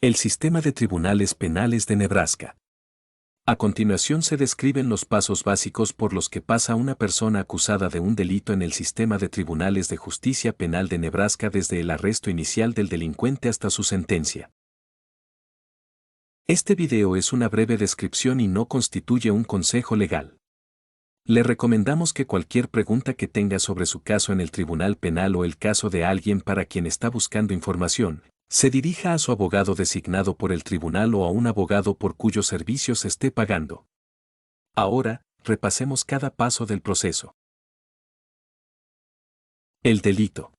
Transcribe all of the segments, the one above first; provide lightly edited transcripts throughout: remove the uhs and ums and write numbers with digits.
El sistema de tribunales penales de Nebraska. A continuación se describen los pasos básicos por los que pasa una persona acusada de un delito en el sistema de tribunales de justicia penal de Nebraska desde el arresto inicial del delincuente hasta su sentencia. Este video es una breve descripción y no constituye un consejo legal. Le recomendamos que cualquier pregunta que tenga sobre su caso en el tribunal penal o el caso de alguien para quien está buscando información, se dirija a su abogado designado por el tribunal o a un abogado por cuyos servicios esté pagando. Ahora, repasemos cada paso del proceso. El delito.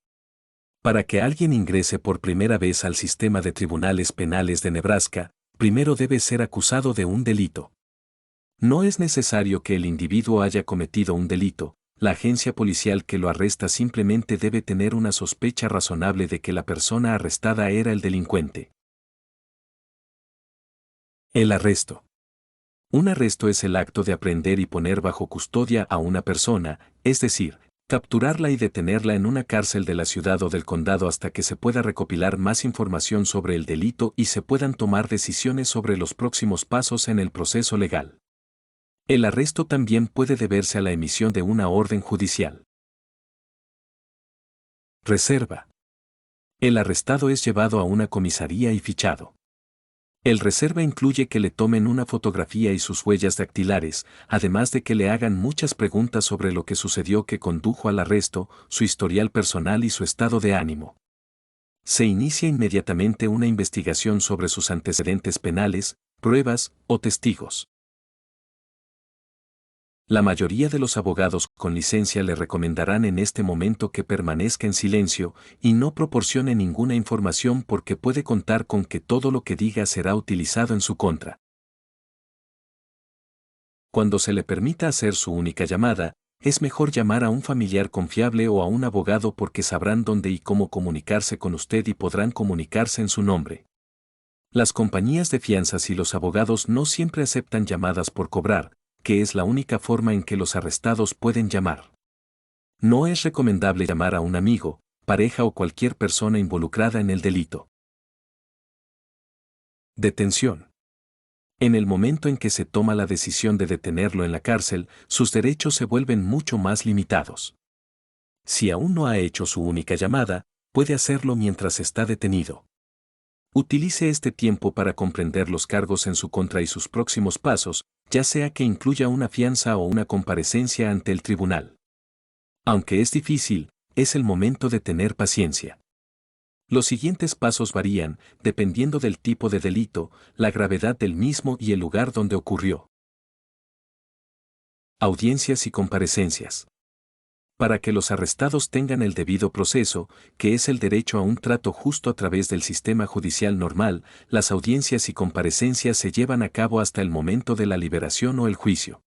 Para que alguien ingrese por primera vez al sistema de tribunales penales de Nebraska, primero debe ser acusado de un delito. No es necesario que el individuo haya cometido un delito, la agencia policial que lo arresta simplemente debe tener una sospecha razonable de que la persona arrestada era el delincuente. El arresto. Un arresto es el acto de aprehender y poner bajo custodia a una persona, es decir, capturarla y detenerla en una cárcel de la ciudad o del condado hasta que se pueda recopilar más información sobre el delito y se puedan tomar decisiones sobre los próximos pasos en el proceso legal. El arresto también puede deberse a la emisión de una orden judicial. Reserva. El arrestado es llevado a una comisaría y fichado. El reserva incluye que le tomen una fotografía y sus huellas dactilares, además de que le hagan muchas preguntas sobre lo que sucedió que condujo al arresto, su historial personal y su estado de ánimo. Se inicia inmediatamente una investigación sobre sus antecedentes penales, pruebas o testigos. La mayoría de los abogados con licencia le recomendarán en este momento que permanezca en silencio y no proporcione ninguna información porque puede contar con que todo lo que diga será utilizado en su contra. Cuando se le permita hacer su única llamada, es mejor llamar a un familiar confiable o a un abogado porque sabrán dónde y cómo comunicarse con usted y podrán comunicarse en su nombre. Las compañías de fianzas y los abogados no siempre aceptan llamadas por cobrar, que es la única forma en que los arrestados pueden llamar. No es recomendable llamar a un amigo, pareja o cualquier persona involucrada en el delito. Detención. En el momento en que se toma la decisión de detenerlo en la cárcel, sus derechos se vuelven mucho más limitados. Si aún no ha hecho su única llamada, puede hacerlo mientras está detenido. Utilice este tiempo para comprender los cargos en su contra y sus próximos pasos, ya sea que incluya una fianza o una comparecencia ante el tribunal. Aunque es difícil, es el momento de tener paciencia. Los siguientes pasos varían, dependiendo del tipo de delito, la gravedad del mismo y el lugar donde ocurrió. Audiencias y comparecencias. Para que los arrestados tengan el debido proceso, que es el derecho a un trato justo a través del sistema judicial normal, las audiencias y comparecencias se llevan a cabo hasta el momento de la liberación o el juicio.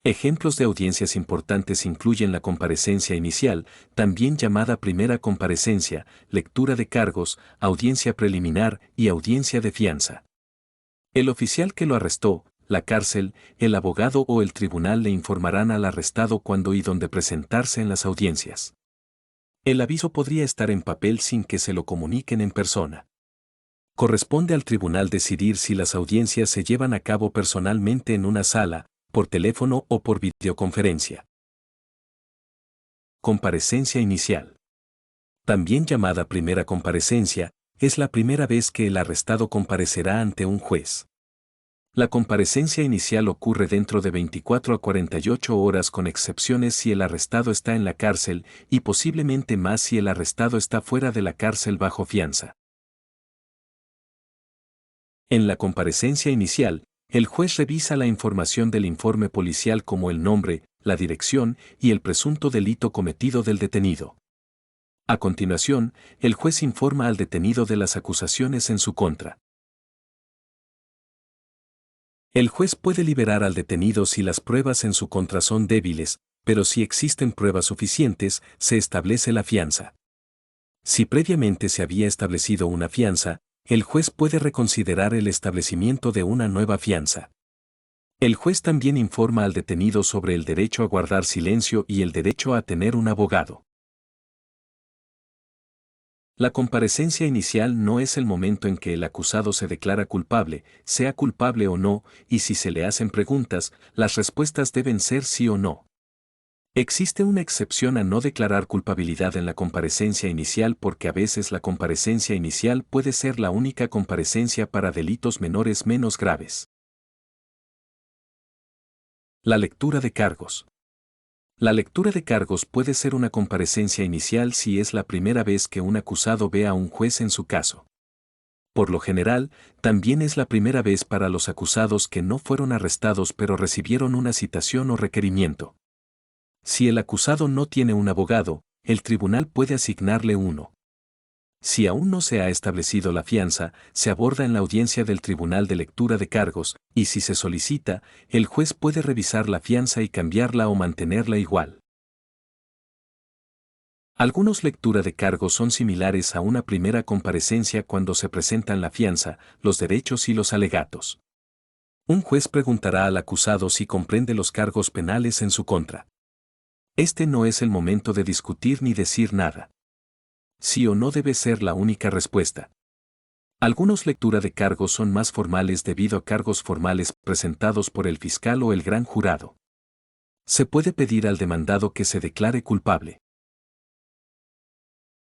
Ejemplos de audiencias importantes incluyen la comparecencia inicial, también llamada primera comparecencia, lectura de cargos, audiencia preliminar y audiencia de fianza. El oficial que lo arrestó, la cárcel, el abogado o el tribunal le informarán al arrestado cuándo y dónde presentarse en las audiencias. El aviso podría estar en papel sin que se lo comuniquen en persona. Corresponde al tribunal decidir si las audiencias se llevan a cabo personalmente en una sala, por teléfono o por videoconferencia. Comparecencia inicial. También llamada primera comparecencia, es la primera vez que el arrestado comparecerá ante un juez. La comparecencia inicial ocurre dentro de 24 a 48 horas con excepciones si el arrestado está en la cárcel y posiblemente más si el arrestado está fuera de la cárcel bajo fianza. En la comparecencia inicial, el juez revisa la información del informe policial como el nombre, la dirección y el presunto delito cometido del detenido. A continuación, el juez informa al detenido de las acusaciones en su contra. El juez puede liberar al detenido si las pruebas en su contra son débiles, pero si existen pruebas suficientes, se establece la fianza. Si previamente se había establecido una fianza, el juez puede reconsiderar el establecimiento de una nueva fianza. El juez también informa al detenido sobre el derecho a guardar silencio y el derecho a tener un abogado. La comparecencia inicial no es el momento en que el acusado se declara culpable, sea culpable o no, y si se le hacen preguntas, las respuestas deben ser sí o no. Existe una excepción a no declarar culpabilidad en la comparecencia inicial porque a veces la comparecencia inicial puede ser la única comparecencia para delitos menores menos graves. La lectura de cargos. La lectura de cargos puede ser una comparecencia inicial si es la primera vez que un acusado ve a un juez en su caso. Por lo general, también es la primera vez para los acusados que no fueron arrestados pero recibieron una citación o requerimiento. Si el acusado no tiene un abogado, el tribunal puede asignarle uno. Si aún no se ha establecido la fianza, se aborda en la audiencia del Tribunal de Lectura de Cargos, y si se solicita, el juez puede revisar la fianza y cambiarla o mantenerla igual. Algunos lectura de cargos son similares a una primera comparecencia cuando se presentan la fianza, los derechos y los alegatos. Un juez preguntará al acusado si comprende los cargos penales en su contra. Este no es el momento de discutir ni decir nada. Sí o no debe ser la única respuesta. Algunos lectura de cargos son más formales debido a cargos formales presentados por el fiscal o el gran jurado. Se puede pedir al demandado que se declare culpable.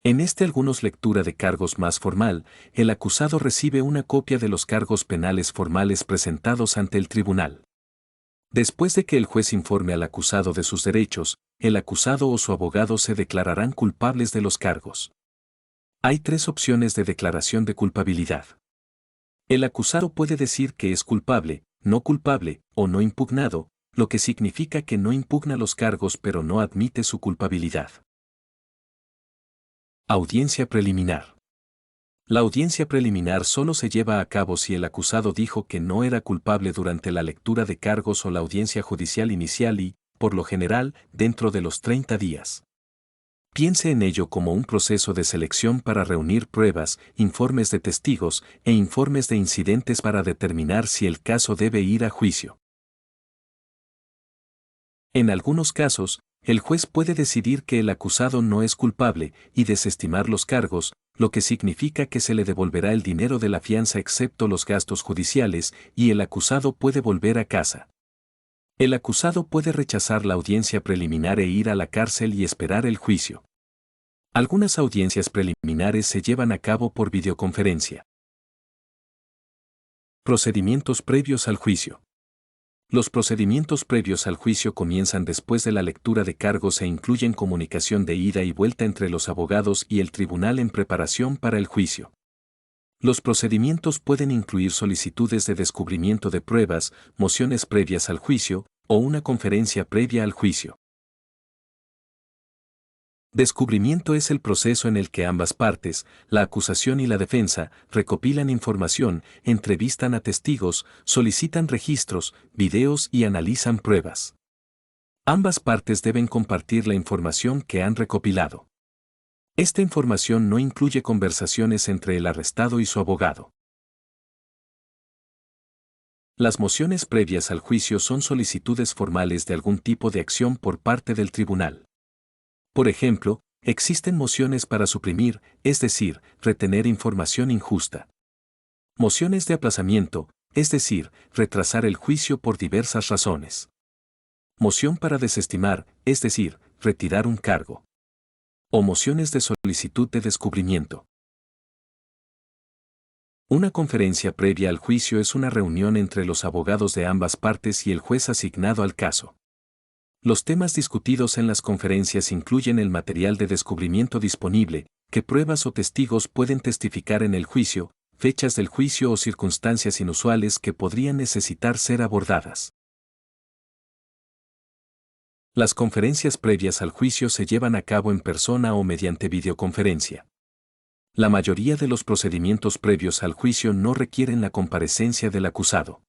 En algunos lectura de cargos más formal, el acusado recibe una copia de los cargos penales formales presentados ante el tribunal. Después de que el juez informe al acusado de sus derechos, el acusado o su abogado se declararán culpables de los cargos. Hay 3 opciones de declaración de culpabilidad. El acusado puede decir que es culpable, no culpable o no impugnado, lo que significa que no impugna los cargos pero no admite su culpabilidad. Audiencia preliminar. La audiencia preliminar solo se lleva a cabo si el acusado dijo que no era culpable durante la lectura de cargos o la audiencia judicial inicial y, por lo general, dentro de los 30 días. Piense en ello como un proceso de selección para reunir pruebas, informes de testigos e informes de incidentes para determinar si el caso debe ir a juicio. En algunos casos, el juez puede decidir que el acusado no es culpable y desestimar los cargos, lo que significa que se le devolverá el dinero de la fianza excepto los gastos judiciales y el acusado puede volver a casa. El acusado puede rechazar la audiencia preliminar e ir a la cárcel y esperar el juicio. Algunas audiencias preliminares se llevan a cabo por videoconferencia. Procedimientos previos al juicio. Los procedimientos previos al juicio comienzan después de la lectura de cargos e incluyen comunicación de ida y vuelta entre los abogados y el tribunal en preparación para el juicio. Los procedimientos pueden incluir solicitudes de descubrimiento de pruebas, mociones previas al juicio, o una conferencia previa al juicio. Descubrimiento es el proceso en el que ambas partes, la acusación y la defensa, recopilan información, entrevistan a testigos, solicitan registros, videos y analizan pruebas. Ambas partes deben compartir la información que han recopilado. Esta información no incluye conversaciones entre el arrestado y su abogado. Las mociones previas al juicio son solicitudes formales de algún tipo de acción por parte del tribunal. Por ejemplo, existen mociones para suprimir, es decir, retener información injusta. Mociones de aplazamiento, es decir, retrasar el juicio por diversas razones. Moción para desestimar, es decir, retirar un cargo. O mociones de solicitud de descubrimiento. Una conferencia previa al juicio es una reunión entre los abogados de ambas partes y el juez asignado al caso. Los temas discutidos en las conferencias incluyen el material de descubrimiento disponible, qué pruebas o testigos pueden testificar en el juicio, fechas del juicio o circunstancias inusuales que podrían necesitar ser abordadas. Las conferencias previas al juicio se llevan a cabo en persona o mediante videoconferencia. La mayoría de los procedimientos previos al juicio no requieren la comparecencia del acusado.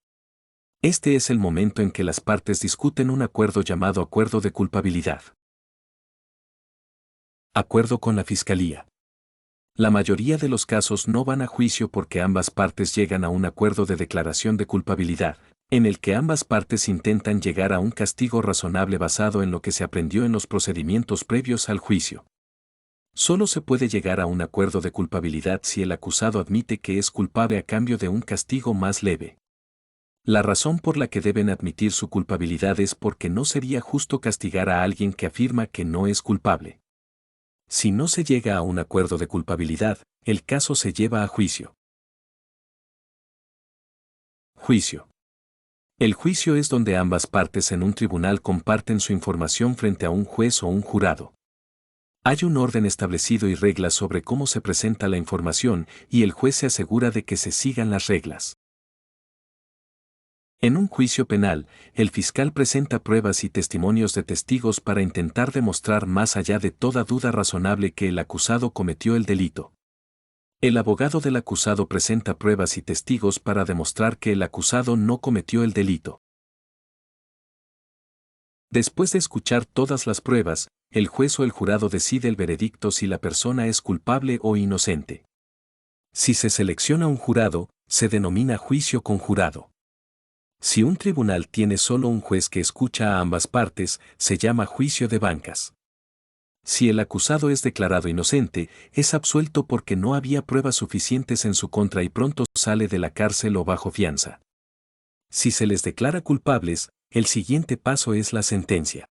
Este es el momento en que las partes discuten un acuerdo llamado acuerdo de culpabilidad. Acuerdo con la Fiscalía. La mayoría de los casos no van a juicio porque ambas partes llegan a un acuerdo de declaración de culpabilidad, en el que ambas partes intentan llegar a un castigo razonable basado en lo que se aprendió en los procedimientos previos al juicio. Solo se puede llegar a un acuerdo de culpabilidad si el acusado admite que es culpable a cambio de un castigo más leve. La razón por la que deben admitir su culpabilidad es porque no sería justo castigar a alguien que afirma que no es culpable. Si no se llega a un acuerdo de culpabilidad, el caso se lleva a juicio. Juicio. El juicio es donde ambas partes en un tribunal comparten su información frente a un juez o un jurado. Hay un orden establecido y reglas sobre cómo se presenta la información, y el juez se asegura de que se sigan las reglas. En un juicio penal, el fiscal presenta pruebas y testimonios de testigos para intentar demostrar más allá de toda duda razonable que el acusado cometió el delito. El abogado del acusado presenta pruebas y testigos para demostrar que el acusado no cometió el delito. Después de escuchar todas las pruebas, el juez o el jurado decide el veredicto si la persona es culpable o inocente. Si se selecciona un jurado, se denomina juicio conjurado. Si un tribunal tiene solo un juez que escucha a ambas partes, se llama juicio de bancas. Si el acusado es declarado inocente, es absuelto porque no había pruebas suficientes en su contra y pronto sale de la cárcel o bajo fianza. Si se les declara culpables, el siguiente paso es la sentencia.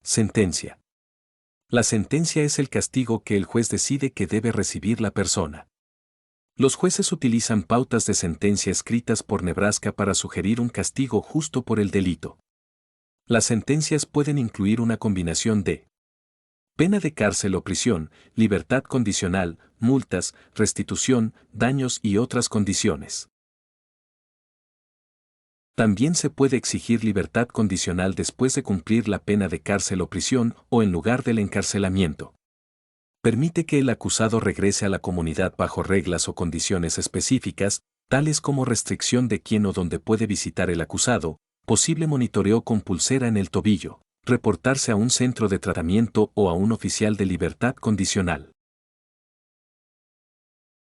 Sentencia. La sentencia es el castigo que el juez decide que debe recibir la persona. Los jueces utilizan pautas de sentencia escritas por Nebraska para sugerir un castigo justo por el delito. Las sentencias pueden incluir una combinación de pena de cárcel o prisión, libertad condicional, multas, restitución, daños y otras condiciones. También se puede exigir libertad condicional después de cumplir la pena de cárcel o prisión o en lugar del encarcelamiento. Permite que el acusado regrese a la comunidad bajo reglas o condiciones específicas, tales como restricción de quién o dónde puede visitar el acusado, posible monitoreo con pulsera en el tobillo, reportarse a un centro de tratamiento o a un oficial de libertad condicional.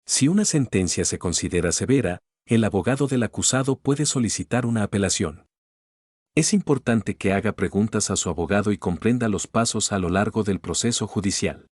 Si una sentencia se considera severa, el abogado del acusado puede solicitar una apelación. Es importante que haga preguntas a su abogado y comprenda los pasos a lo largo del proceso judicial.